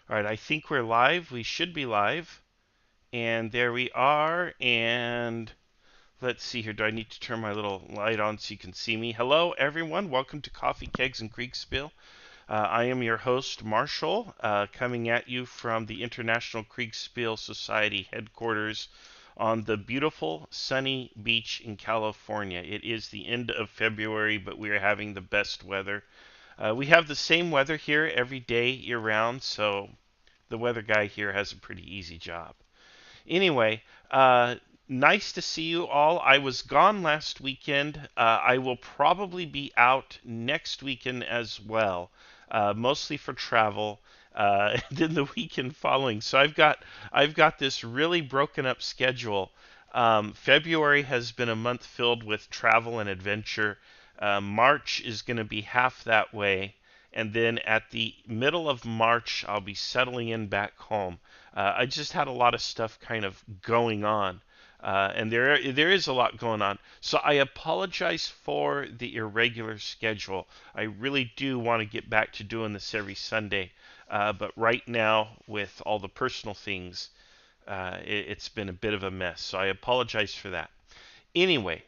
All right, I think we're live. We should be live. And there we are. And let's see here. Do I need to turn my little light on so you can see me? Hello, everyone. Welcome to Coffee, Kegs, and Kriegsspiel. I am your host, Marshall, coming at you from the International Kriegsspiel Society headquarters on the beautiful sunny beach in California. It is the end of February, but we are having the best weather. We have the same weather here every day year round, so the weather guy here has a pretty easy job. Anyway, nice to see you all. I was gone last weekend. I will probably be out next weekend as well, mostly for travel. And then the weekend following. So I've got this really broken up schedule. February has been a month filled with travel and adventure. March is going to be half that way, and then at the middle of March, I'll be settling in back home. I just had a lot of stuff kind of going on, and there is a lot going on. So I apologize for the irregular schedule. I really do want to get back to doing this every Sunday, but right now with all the personal things, it's been a bit of a mess. So I apologize for that. Anyway,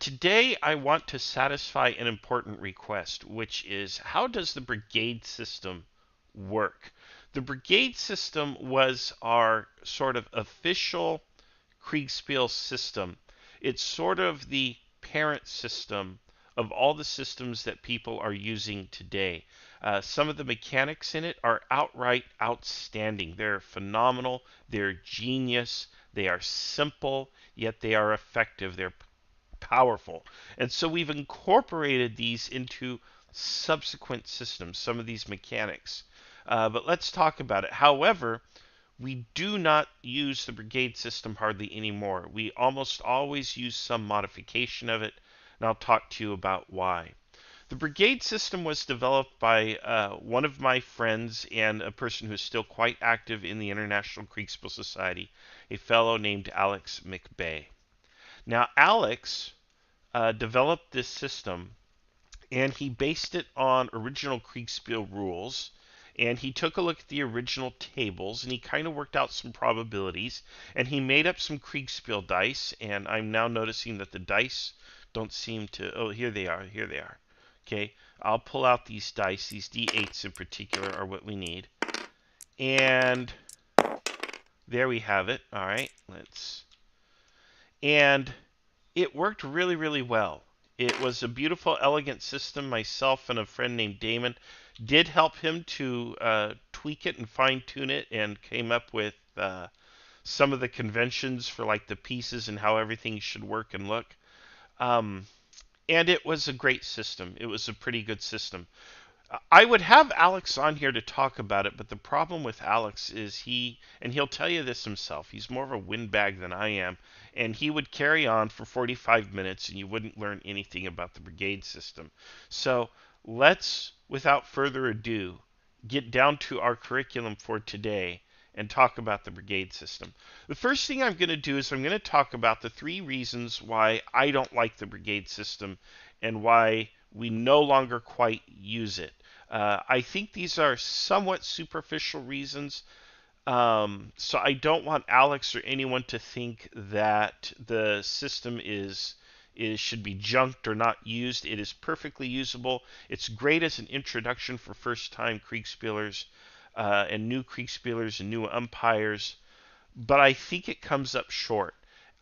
today I want to satisfy an important request, which is how does the brigade system work? The brigade system was our sort of official Kriegspiel system. It's sort of the parent system of all the systems that people are using today. Some of the mechanics in it are outright outstanding. They're phenomenal, they're genius, they are simple, yet they are effective. They're powerful. And so we've incorporated these into subsequent systems, some of these mechanics. But let's talk about it. However, we do not use the brigade system hardly anymore. We almost always use some modification of it, and I'll talk to you about why. The brigade system was developed by one of my friends and a person who is still quite active in the International Kriegsspiel Society, a fellow named Alex McBay. Now, Alex developed this system, and he based it on original Kriegspiel rules. And he took a look at the original tables, and he kind of worked out some probabilities, and he made up some Kriegspiel dice. And I'm now noticing that the dice don't seem to. Oh, here they are. Here they are. Okay, I'll pull out these dice. These D8s in particular are what we need. And there we have it. All right, let's. And it worked really, really well. It was a beautiful, elegant system. Myself and a friend named Damon did help him to tweak it and fine tune it and came up with some of the conventions for like the pieces and how everything should work and look. Um, and it was a great system. It was a pretty good system. I would have Alex on here to talk about it, but the problem with Alex is and he'll tell you this himself, he's more of a windbag than I am, and he would carry on for 45 minutes and you wouldn't learn anything about the brigade system. So let's, without further ado, get down to our curriculum for today and talk about the brigade system. The first thing I'm going to do is I'm going to talk about the three reasons why I don't like the brigade system and why we no longer quite use it. I think these are somewhat superficial reasons, so I don't want Alex or anyone to think that the system is should be junked or not used. It is perfectly usable. It's great as an introduction for first-time Kriegspielers and new Kriegspielers and new umpires, but I think it comes up short.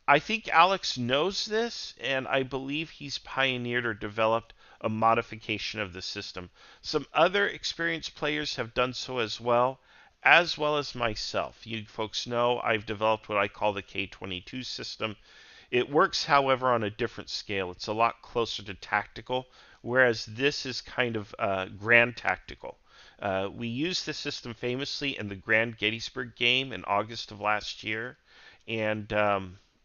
I think Alex knows this, and I believe he's pioneered or developed a modification of the system. Some other experienced players have done so as well as myself. You folks know I've developed what I call the K22 system. It works, however, on a different scale. It's a lot closer to tactical, whereas this is kind of grand tactical. We used this system famously in the Grand Gettysburg game in August of last year, and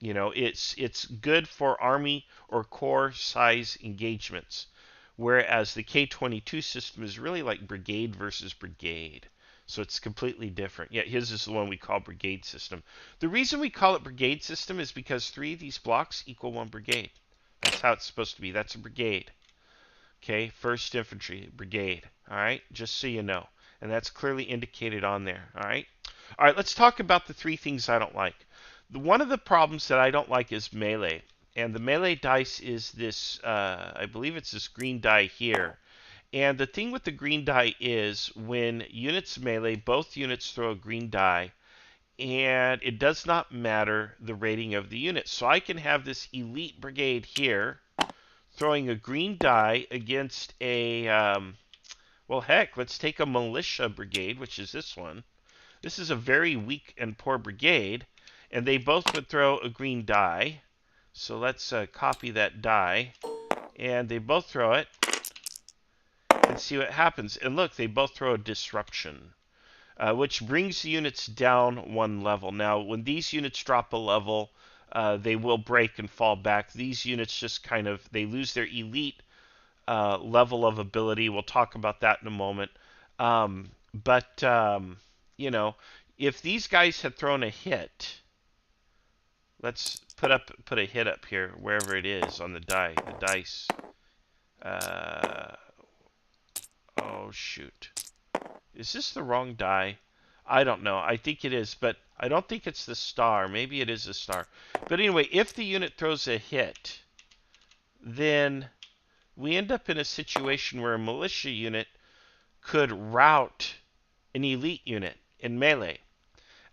it's good for Army or Corps size engagements, whereas the K22 system is really like brigade versus brigade. So it's completely different. Yeah, his is the one we call brigade system. The reason we call it brigade system is because three of these blocks equal one brigade. That's how it's supposed to be. That's a brigade. Okay, 1st Infantry Brigade. All right, just so you know. and that's clearly indicated on there. All right. Let's talk about the three things I don't like. One of the problems that I don't like is melee, and the melee dice is this. I believe it's this green die here. And the thing with the green die is when units melee, both units throw a green die, and it does not matter the rating of the unit. So I can have this elite brigade here throwing a green die against a, well, heck, let's take a militia brigade, which is this one. This is a very weak and poor brigade, and they both would throw a green die. So let's copy that die, and they both throw it, and see what happens. And look, they both throw a disruption, which brings the units down one level. Now, when these units drop a level, they will break and fall back. These units just kind of, they lose their elite level of ability. We'll talk about that in a moment. But you know, if these guys had thrown a hit, let's put a hit up here, wherever it is on the dice. Oh shoot. Is this the wrong die? I don't know. I think it is, but I don't think it's the star. Maybe it is the star. But anyway, if the unit throws a hit, then we end up in a situation where a militia unit could rout an elite unit in melee.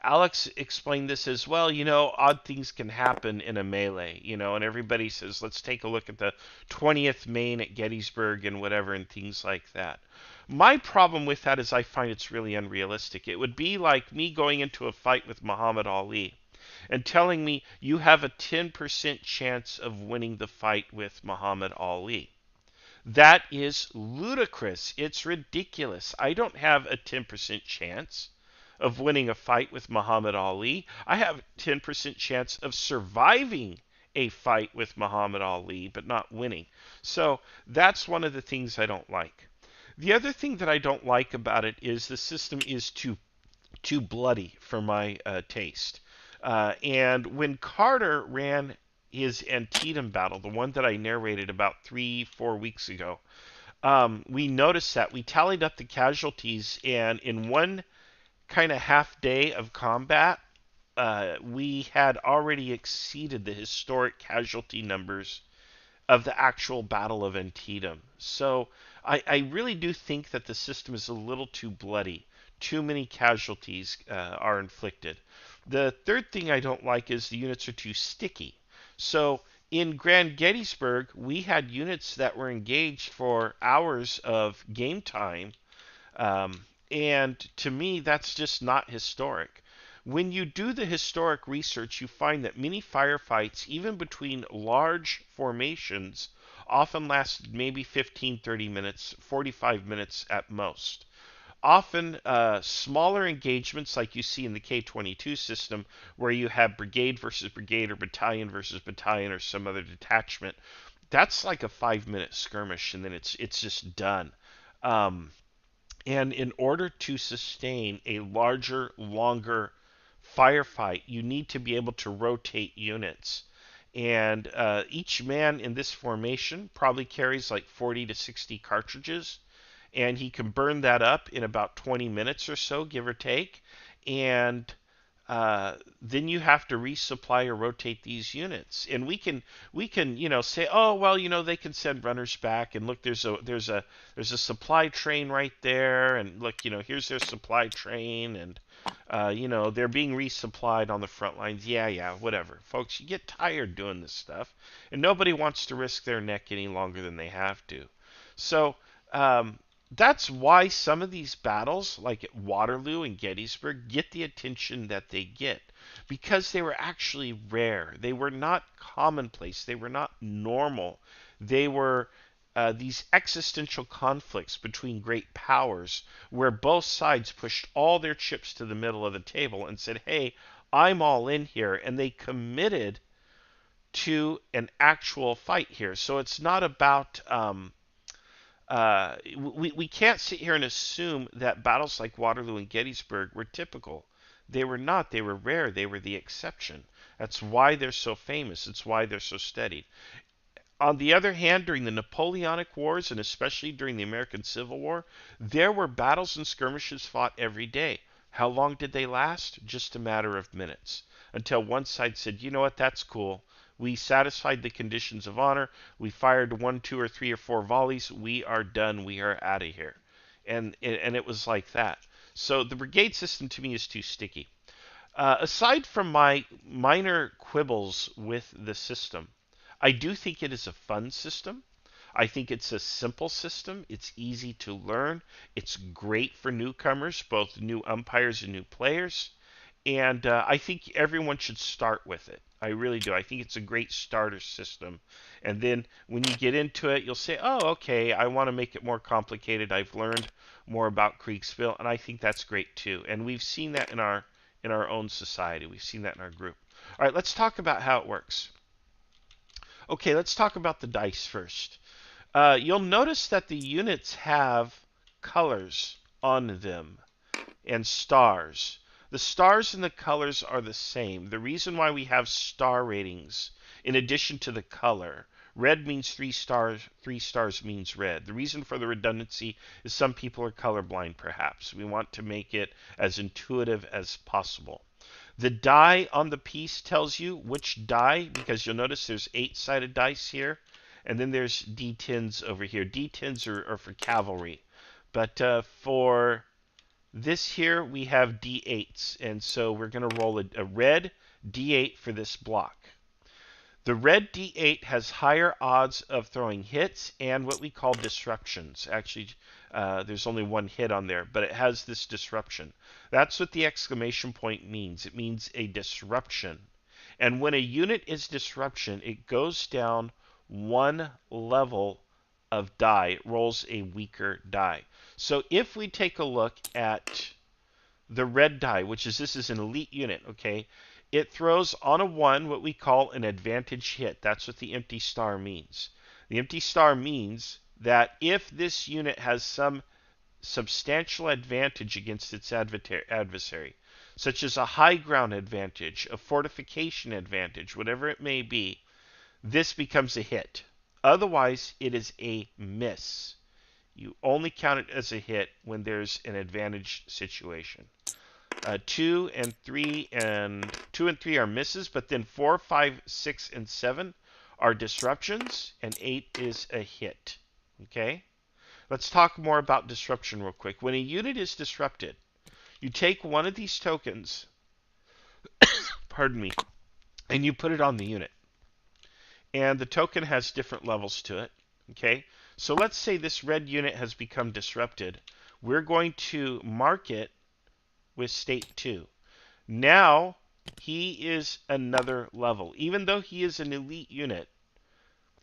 Alex explained this as well. Odd things can happen in a melee, and everybody says, let's take a look at the 20th Maine at Gettysburg and whatever and things like that. My problem with that is I find it's really unrealistic. It would be like me going into a fight with Muhammad Ali and telling me you have a 10% chance of winning the fight with Muhammad Ali. That is ludicrous. It's ridiculous. I don't have a 10% chance of winning a fight with Muhammad Ali. I have a 10% chance of surviving a fight with Muhammad Ali, but not winning. So that's one of the things I don't like. The other thing that I don't like about it is the system is too bloody for my taste. And when Carter ran his Antietam battle, the one that I narrated about 3-4 weeks ago, we noticed that we tallied up the casualties, and in one kind of half day of combat, we had already exceeded the historic casualty numbers of the actual Battle of Antietam. So I really do think that the system is a little too bloody. Too many casualties are inflicted. The third thing I don't like is the units are too sticky. So in Grand Gettysburg, we had units that were engaged for hours of game time, and to me, that's just not historic. When you do the historic research, you find that many firefights, even between large formations, often last maybe 15, 30 minutes, 45 minutes at most. Often, smaller engagements like you see in the K-22 system, where you have brigade versus brigade or battalion versus battalion or some other detachment, that's like a 5-minute skirmish, and then it's just done. And in order to sustain a larger, longer firefight, you need to be able to rotate units. And each man in this formation probably carries like 40 to 60 cartridges, and he can burn that up in about 20 minutes or so, give or take. And then you have to resupply or rotate these units. And we can say, oh well, they can send runners back, and look, there's a supply train right there, and look, here's their supply train, and they're being resupplied on the front lines. Yeah, whatever, folks. You get tired doing this stuff, and nobody wants to risk their neck any longer than they have to. So that's why some of these battles, like at Waterloo and Gettysburg, get the attention that they get, because they were actually rare. They were not commonplace. They were not normal. They were these existential conflicts between great powers, where both sides pushed all their chips to the middle of the table and said, hey, I'm all in here, and they committed to an actual fight here. So it's not about we can't sit here and assume that battles like Waterloo and Gettysburg were typical. They were not. They were rare. They were the exception. That's why they're so famous. It's why they're so studied. On the other hand, during the Napoleonic Wars and especially during the American Civil War, there were battles and skirmishes fought every day. How long did they last? Just a matter of minutes. Until one side said, you know what, that's cool. We satisfied the conditions of honor. We fired one, two, or three, or four volleys. We are done. We are out of here. And it was like that. So the brigade system to me is too sticky. Aside from my minor quibbles with the system, I do think it is a fun system. I think it's a simple system. It's easy to learn. It's great for newcomers, both new umpires and new players. And I think everyone should start with it. I really do. I think it's a great starter system. And then when you get into it, you'll say, oh, okay, I want to make it more complicated. I've learned more about Kriegsspiel, and I think that's great too. And we've seen that in our own society. We've seen that in our group. All right, let's talk about how it works. Okay, let's talk about the dice first. You'll notice that the units have colors on them and stars. The stars and the colors are the same. The reason why we have star ratings, in addition to the color, red means 3 stars, 3 stars means red. The reason for the redundancy is some people are colorblind, perhaps. We want to make it as intuitive as possible. The die on the piece tells you which die, because you'll notice there's 8-sided dice here, and then there's D10s over here. D10s are for cavalry. But for this here, we have D8s, and so we're going to roll a red D8 for this block. The red D8 has higher odds of throwing hits and what we call disruptions. Actually, there's only one hit on there, but it has this disruption. That's what the exclamation point means. It means a disruption. And when a unit is disruption, it goes down one level of die. It rolls a weaker die. So if we take a look at the red die, which is this is an elite unit, okay? It throws on a 1 what we call an advantage hit. That's what the empty star means. The empty star means that if this unit has some substantial advantage against its adversary, such as a high ground advantage, a fortification advantage, whatever it may be, this becomes a hit. Otherwise, it is a miss. You only count it as a hit when there's an advantage situation. 2 and 3 are misses, but then 4, 5, 6, and 7 are disruptions, and 8 is a hit. Okay? Let's talk more about disruption real quick. When a unit is disrupted, you take one of these tokens, pardon me, and you put it on the unit. And the token has different levels to it. Okay? So let's say this red unit has become disrupted. We're going to mark it with state 2. Now he is another level. Even though he is an elite unit,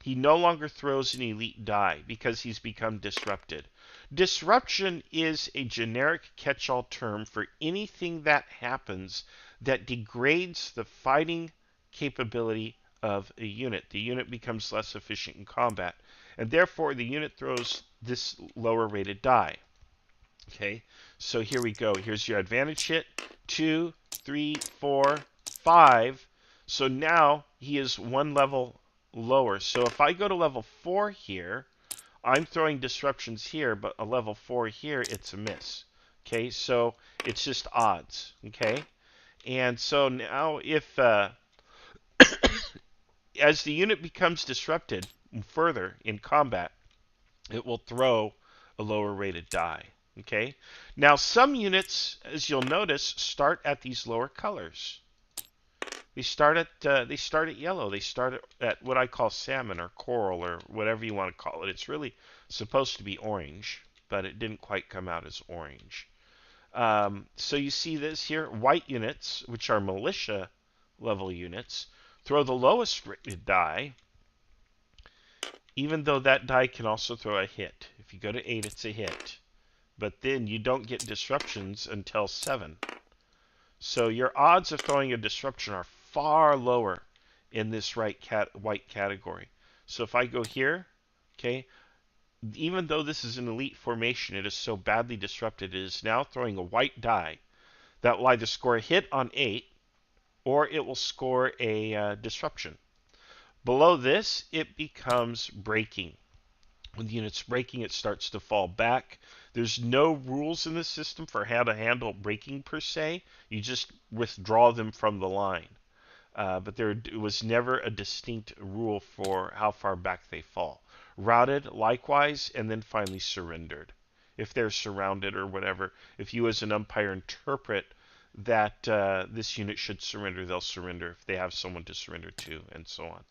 he no longer throws an elite die because he's become disrupted. Disruption is a generic catch-all term for anything that happens that degrades the fighting capability of a unit. The unit becomes less efficient in combat, and therefore the unit throws this lower rated die. Okay, so here we go. Here's your advantage hit. 2, 3, 4, 5. So now he is one level lower. So if I go to level 4 here, I'm throwing disruptions here, but a level 4 here, it's a miss. Okay, so it's just odds. Okay, and so now if as the unit becomes disrupted further in combat, it will throw a lower rated die. Okay. Now some units, as you'll notice, start at these lower colors. They start at yellow. They start at what I call salmon or coral or whatever you want to call it. It's really supposed to be orange, but it didn't quite come out as orange. So you see this here: white units, which are militia level units, throw the lowest rated die, even though that die can also throw a hit. If you go to 8, it's a hit. But then you don't get disruptions until 7. So your odds of throwing a disruption are far lower in this white category. So if I go here, okay, even though this is an elite formation, it is so badly disrupted, it is now throwing a white die that will either score a hit on 8 or it will score a disruption. Below this, it becomes braking. When the unit's braking, it starts to fall back. There's no rules in the system for how to handle braking per se. You just withdraw them from the line. But there was never a distinct rule for how far back they fall. Routed, likewise, and then finally surrendered. If they're surrounded or whatever, if you as an umpire interpret that this unit should surrender, they'll surrender if they have someone to surrender to, and so on.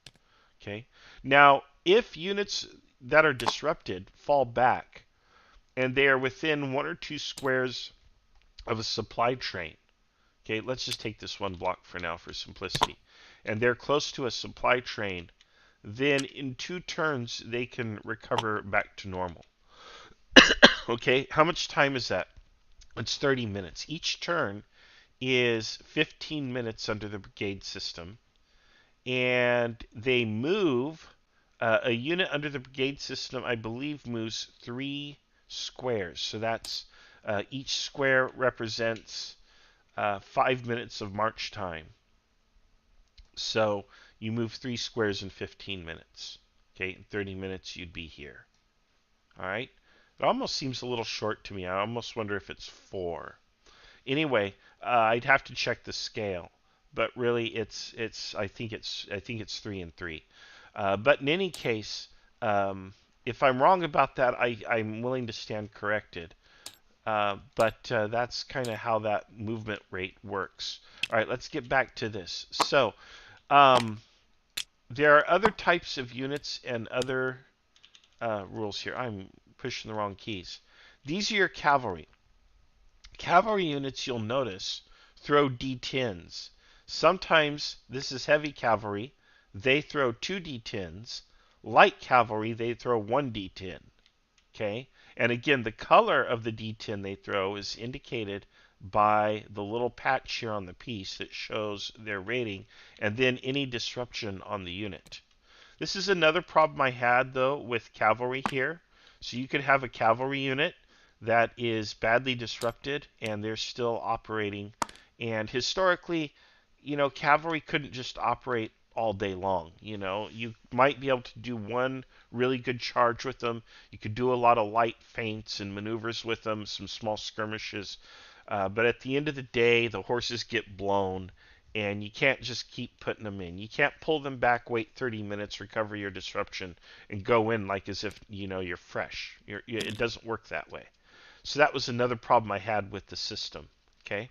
Okay. Now, if units that are disrupted fall back and they are within 1 or 2 squares of a supply train, okay, let's just take this one block for now for simplicity, and they're close to a supply train, then in 2 turns they can recover back to normal. Okay, how much time is that? It's 30 minutes. Each turn is 15 minutes under the brigade system, and they move. A unit under the brigade system, I believe, moves 3 squares. So that's each square represents 5 minutes of march time. So you move 3 squares in 15 minutes. Okay, in 30 minutes you'd be here. All right. It almost seems a little short to me. I almost wonder if it's 4. Anyway, I'd have to check the scale, but really I think it's 3 and 3. But in any case, if I'm wrong about that, I'm willing to stand corrected. But that's kind of how that movement rate works. All right, let's get back to this. So there are other types of units and other rules here. I'm pushing the wrong keys. These are your cavalry. Cavalry units, you'll notice, throw D10s. Sometimes this is heavy cavalry. They throw 2 D10s. Light cavalry, they throw 1 D10. Okay? And again, the color of the D10 they throw is indicated by the little patch here on the piece that shows their rating, and then any disruption on the unit. This is another problem I had, though, with cavalry here. So you could have a cavalry unit that is badly disrupted, and they're still operating. And historically, cavalry couldn't just operate all day long. You might be able to do one really good charge with them. You could do a lot of light feints and maneuvers with them, some small skirmishes. But at the end of the day, the horses get blown, and you can't just keep putting them in. You can't pull them back, wait 30 minutes, recover your disruption, and go in like as if you're fresh. It doesn't work that way. So that was another problem I had with the system. Okay,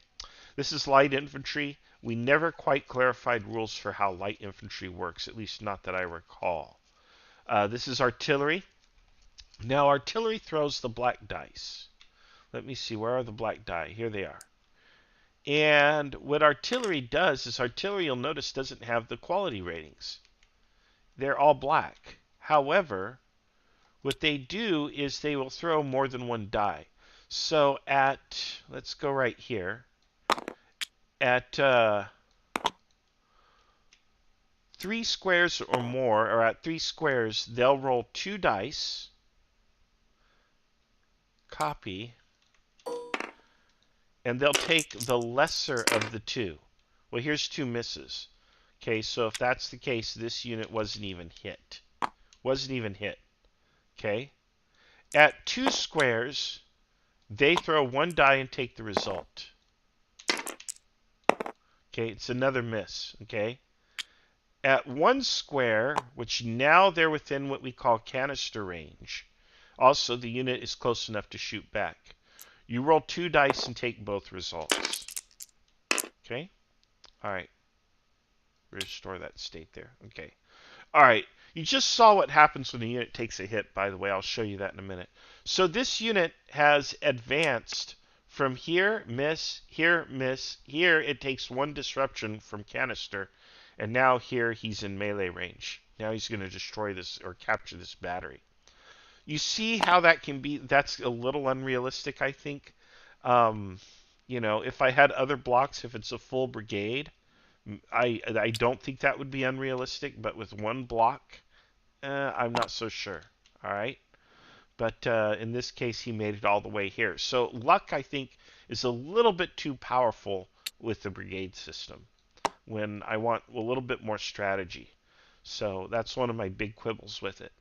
this is light infantry. We never quite clarified rules for how light infantry works, at least not that I recall. This is artillery. Now artillery throws the black dice. Let me see, where are the black die? Here they are. And what artillery does is artillery, you'll notice, doesn't have the quality ratings. They're all black. However, what they do is they will throw more than 1 die. So let's go right here. At 3 squares or more, or at 3 squares, they'll roll 2 dice, copy, and they'll take the lesser of the 2. Well, here's 2 misses. Okay, so if that's the case, this unit wasn't even hit. Wasn't even hit. Okay? At 2 squares, they throw 1 die and take the result. Okay, it's another miss. Okay? At 1 square, which now they're within what we call canister range, also the unit is close enough to shoot back. You roll 2 dice and take both results. Okay? Alright. Restore that state there. Okay. Alright. You just saw what happens when a unit takes a hit, by the way. I'll show you that in a minute. So this unit has advanced from here, miss, here, miss. Here it takes 1 disruption from canister. And now here he's in melee range. Now he's going to destroy this or capture this battery. You see how that can be? That's a little unrealistic, I think. If I had other blocks, if it's a full brigade, I don't think that would be unrealistic. But with 1 block, I'm not so sure. All right. But in this case, he made it all the way here. So luck, I think, is a little bit too powerful with the brigade system when I want a little bit more strategy. So that's one of my big quibbles with it.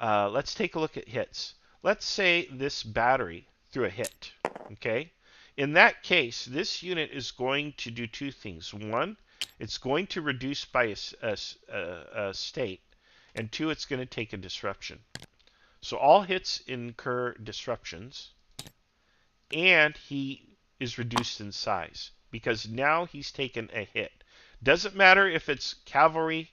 Let's take a look at hits. Let's say this battery threw a hit. Okay? In that case, this unit is going to do two things. One, it's going to reduce by a state. And two, it's going to take a disruption. So all hits incur disruptions. And he is reduced in size because now he's taken a hit. Doesn't matter if it's cavalry,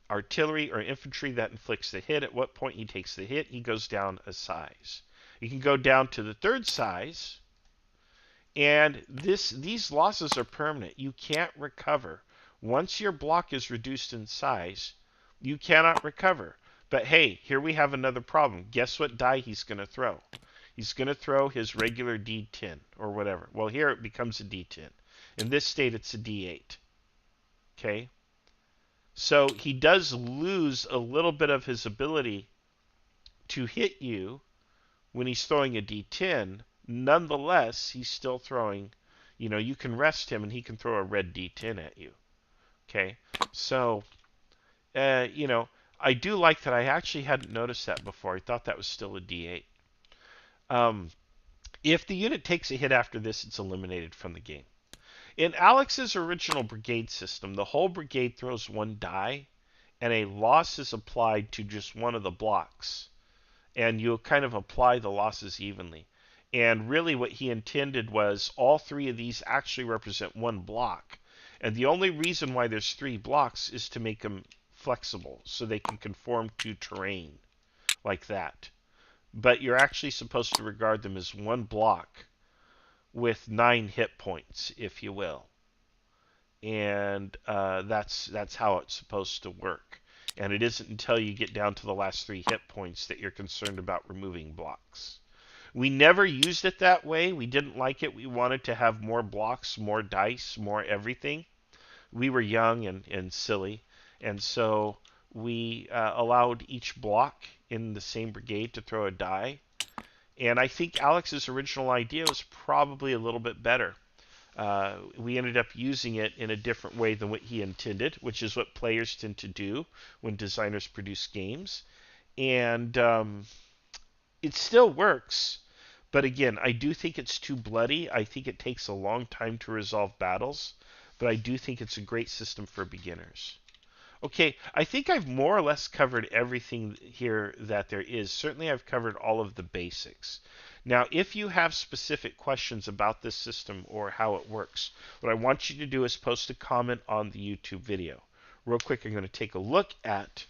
artillery, or infantry that inflicts the hit. At what point he takes the hit, he goes down a size. You can go down to the third size, and these losses are permanent. You can't recover. Once your block is reduced in size, you cannot recover. But hey, here we have another problem. Guess what die he's going to throw? He's going to throw his regular D10 or whatever. Well, here it becomes a D10. In this state, it's a D8. Okay? So he does lose a little bit of his ability to hit you when he's throwing a D10. Nonetheless, he's still throwing, you can rest him and he can throw a red D10 at you. Okay? So, I do like that. I actually hadn't noticed that before. I thought that was still a D8. If the unit takes a hit after this, it's eliminated from the game. In Alex's original brigade system, the whole brigade throws one die, and a loss is applied to just one of the blocks. And you kind of apply the losses evenly. And really what he intended was all three of these actually represent one block. And the only reason why there's three blocks is to make them flexible, so they can conform to terrain, like that. But you're actually supposed to regard them as one block with 9 hit points, if you will. And that's how it's supposed to work. And it isn't until you get down to the last 3 hit points that you're concerned about removing blocks. We never used it that way. We didn't like it. We wanted to have more blocks, more dice, more everything. We were young and silly. And so we allowed each block in the same brigade to throw a die. And I think Alex's original idea was probably a little bit better. We ended up using it in a different way than what he intended, which is what players tend to do when designers produce games. And it still works, but again, I do think it's too bloody. I think it takes a long time to resolve battles, but I do think it's a great system for beginners. Okay, I think I've more or less covered everything here that there is. Certainly I've covered all of the basics. Now, if you have specific questions about this system or how it works, what I want you to do is post a comment on the YouTube video. Real quick, I'm going to take a look at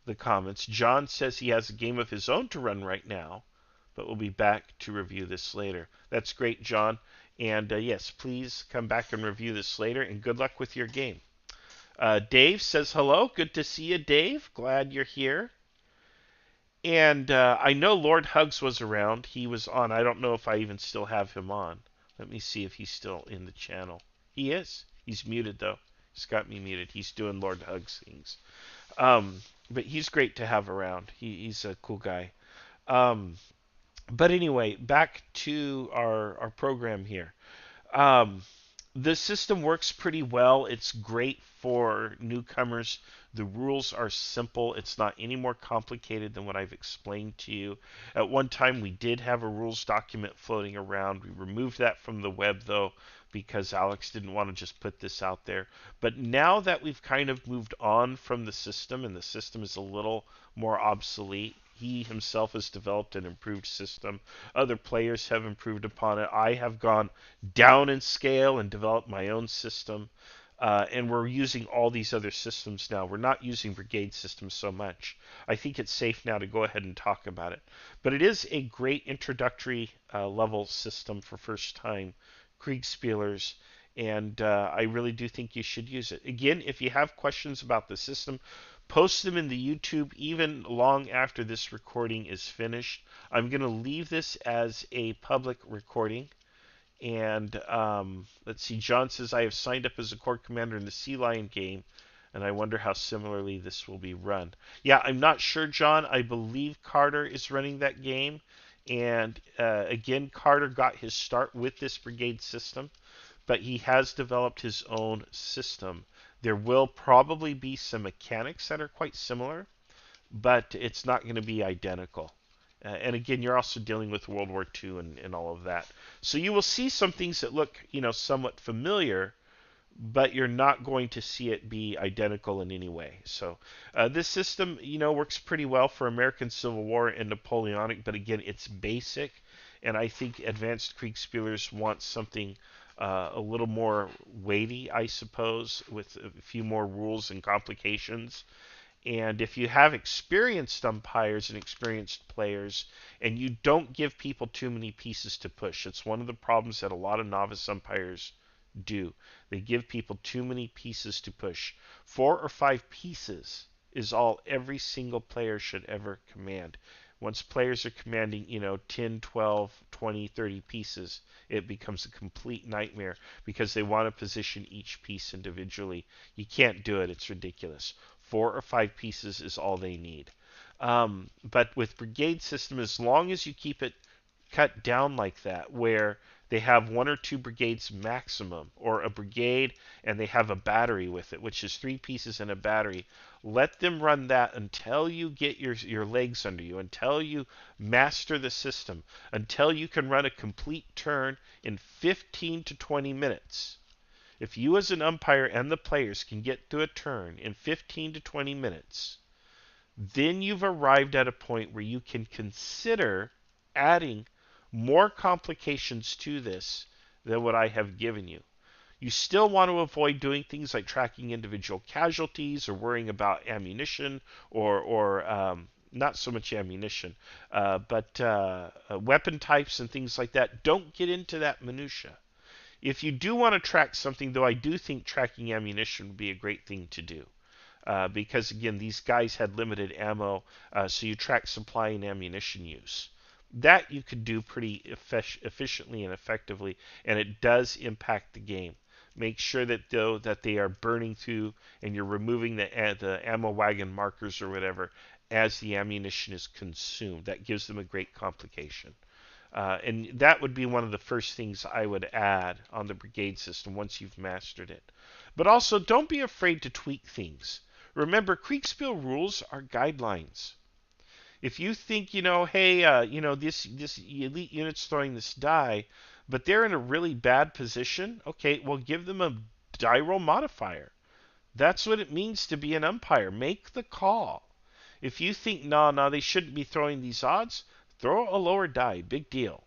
the comments. John says he has a game of his own to run right now, but we'll be back to review this later. That's great, John. And yes, please come back and review this later, and good luck with your game. Dave says hello. Good to see you, Dave. Glad you're here. And I know Lord Hugs was around. He was on. I don't know if I even still have him on. Let me see if he's still in the channel. He is. He's muted, though. He's got me muted. He's doing Lord Hugs things. But he's great to have around. He's a cool guy. But anyway, back to our program here. The system works pretty well. It's great for newcomers. The rules are simple. It's not any more complicated than what I've explained to you. At one time, we did have a rules document floating around. We removed that from the web, though, because Alex didn't want to just put this out there. But now that we've kind of moved on from the system, and the system is a little more obsolete, he himself has developed an improved system. Other players have improved upon it. I have gone down in scale and developed my own system. And we're using all these other systems now. We're not using Brigade System so much. I think it's safe now to go ahead and talk about it. But it is a great introductory level system for first-time Kriegsspielers, and I really do think you should use it. Again, if you have questions about the system, post them in the YouTube even long after this recording is finished. I'm going to leave this as a public recording. And let's see, John says, I have signed up as a Corps Commander in the Sea Lion game, and I wonder how similarly this will be run. Yeah, I'm not sure, John. I believe Carter is running that game. And again, Carter got his start with this Brigade system, but he has developed his own system There will probably be some mechanics that are quite similar, but it's not going to be identical. And again, you're also dealing with World War II and all of that. So you will see some things that look, somewhat familiar, but you're not going to see it be identical in any way. So this system, works pretty well for American Civil War and Napoleonic, but again, it's basic, and I think advanced Kriegsspielers want something a little more weighty, I suppose, with a few more rules and complications. And if you have experienced umpires and experienced players, and you don't give people too many pieces to push, it's one of the problems that a lot of novice umpires do. They give people too many pieces to push. 4 or 5 pieces is all every single player should ever command. Once players are commanding, 10, 12, 20, 30 pieces, it becomes a complete nightmare because they want to position each piece individually. You can't do it. It's ridiculous. 4 or 5 pieces is all they need. But with Brigade System, as long as you keep it cut down like that, where they have 1 or 2 brigades maximum, or a brigade and they have a battery with it, which is 3 pieces and a battery. Let them run that until you get your legs under you, until you master the system, until you can run a complete turn in 15 to 20 minutes. If you as an umpire and the players can get through a turn in 15 to 20 minutes, then you've arrived at a point where you can consider adding more complications to this than what I have given you. You still want to avoid doing things like tracking individual casualties or worrying about ammunition or not so much ammunition, but weapon types and things like that. Don't get into that minutia. If you do want to track something, though, I do think tracking ammunition would be a great thing to do. Because again, these guys had limited ammo, so you track supply and ammunition use. That you could do pretty efficiently and effectively, and it does impact the game. Make sure that though that they are burning through, and you're removing the ammo wagon markers or whatever as the ammunition is consumed. That gives them a great complication. And that would be one of the first things I would add on the Brigade System once you've mastered it. But also, don't be afraid to tweak things. Remember, Kriegsspiel rules are guidelines. If you think, hey, this elite unit's throwing this die, but they're in a really bad position, okay, well, give them a die roll modifier. That's what it means to be an umpire. Make the call. If you think, no, they shouldn't be throwing these odds, throw a lower die. Big deal.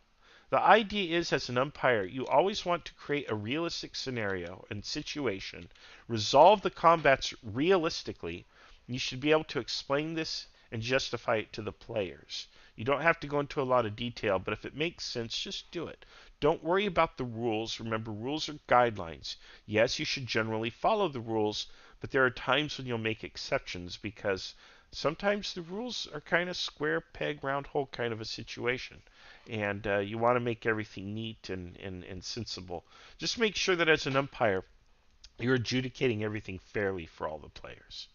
The idea is, as an umpire, you always want to create a realistic scenario and situation, resolve the combats realistically. You should be able to explain this and justify it to the players. You don't have to go into a lot of detail, but if it makes sense, just do it. Don't worry about the rules. Remember, rules are guidelines. Yes, you should generally follow the rules, but there are times when you'll make exceptions because sometimes the rules are kind of square peg, round hole kind of a situation. And you want to make everything neat and sensible. Just make sure that as an umpire, you're adjudicating everything fairly for all the players.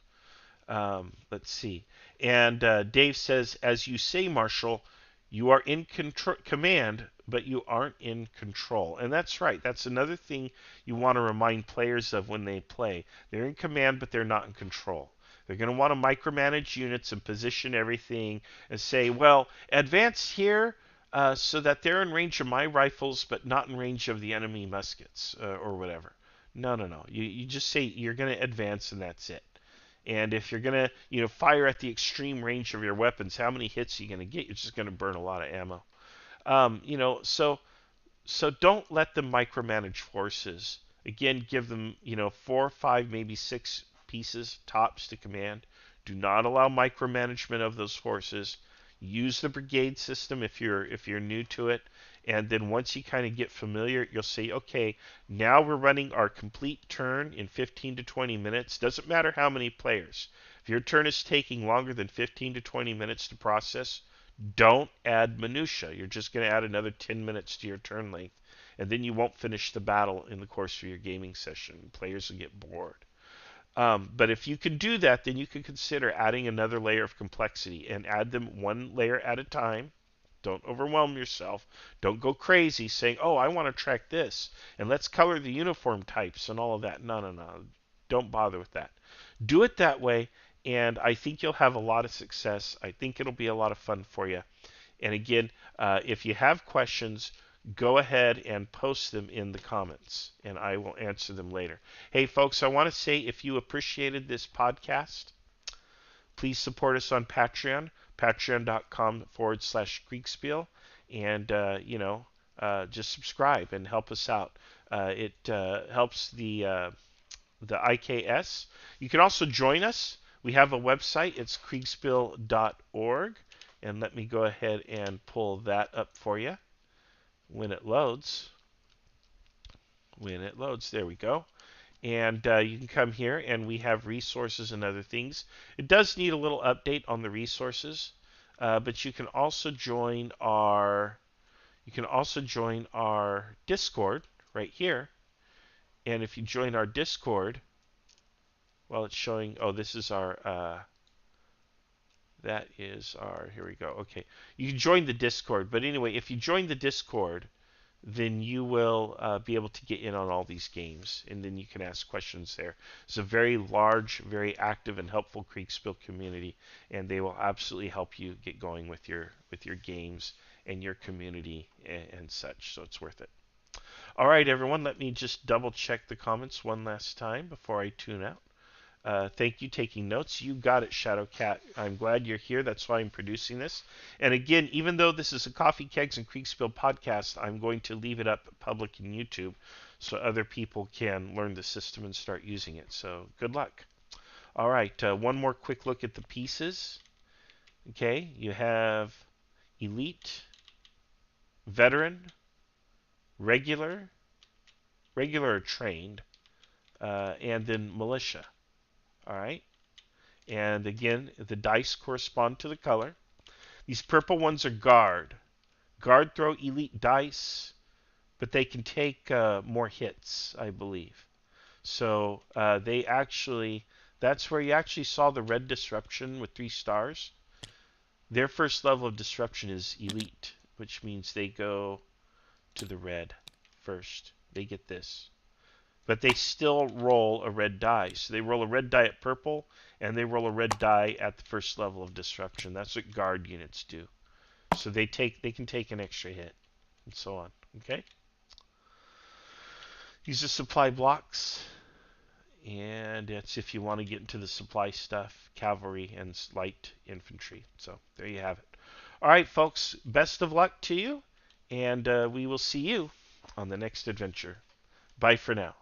Let's see. And Dave says, as you say, Marshall, you are in command, but you aren't in control. And that's right. That's another thing you want to remind players of when they play. They're in command, but they're not in control. They're going to want to micromanage units and position everything and say, well, advance here so that they're in range of my rifles, but not in range of the enemy muskets or whatever. No. You just say you're going to advance and that's it. And if you're gonna, fire at the extreme range of your weapons, how many hits are you gonna get? You're just gonna burn a lot of ammo. So don't let them micromanage forces. Again, give them, 4, 5, maybe 6 pieces tops to command. Do not allow micromanagement of those forces. Use the brigade system if you're new to it, and then once you kind of get familiar, you'll say, okay, now we're running our complete turn in 15 to 20 minutes. Doesn't matter how many players. If your turn is taking longer than 15 to 20 minutes to process, don't add minutia. You're just going to add another 10 minutes to your turn length, and then you won't finish the battle in the course of your gaming session. Players will get bored. But if you can do that, then you can consider adding another layer of complexity and add them one layer at a time. Don't overwhelm yourself. Don't go crazy saying, oh, I want to track this, and let's color the uniform types and all of that. No. Don't bother with that. Do it that way, and I think you'll have a lot of success. I think it'll be a lot of fun for you. And again, if you have questions, go ahead and post them in the comments, and I will answer them later. Hey, folks, I want to say if you appreciated this podcast, please support us on Patreon, patreon.com/Kriegsspiel, and just subscribe and help us out. It helps the IKS. You can also join us. We have a website. It's Kriegsspiel.org. And let me go ahead and pull that up for you when it loads. When it loads, there we go. And you can come here, and we have resources and other things. It does need a little update on the resources, but you can also join our Discord right here. And if you join our Discord, well, it's showing. Oh, this is our. That is our. Here we go. Okay, you can join the Discord. But anyway, if you join the Discord, then you will be able to get in on all these games, and then you can ask questions there. It's a very large, very active, and helpful Kriegsspiel community, and they will absolutely help you get going with your games and your community and such. So it's worth it. All right, everyone. Let me just double check the comments one last time before I tune out. Thank you, taking notes. You got it, Shadowcat. I'm glad you're here. That's why I'm producing this. And again, even though this is a Coffee, Kegs, and Kriegsspiel podcast, I'm going to leave it up public in YouTube so other people can learn the system and start using it. So good luck. All right, one more quick look at the pieces. Okay, you have Elite, Veteran, Regular, Regular or Trained, and then Militia. All right. And again, the dice correspond to the color. These purple ones are guard. Guard throw elite dice, but they can take more hits, I believe. So that's where you actually saw the red disruption with 3 stars. Their first level of disruption is elite, which means they go to the red first. They get this. But they still roll a red die. So they roll a red die at purple, and they roll a red die at the first level of disruption. That's what guard units do. So they can take an extra hit, and so on. Okay. These are supply blocks, and it's if you want to get into the supply stuff, cavalry and light infantry. So there you have it. All right, folks. Best of luck to you, and we will see you on the next adventure. Bye for now.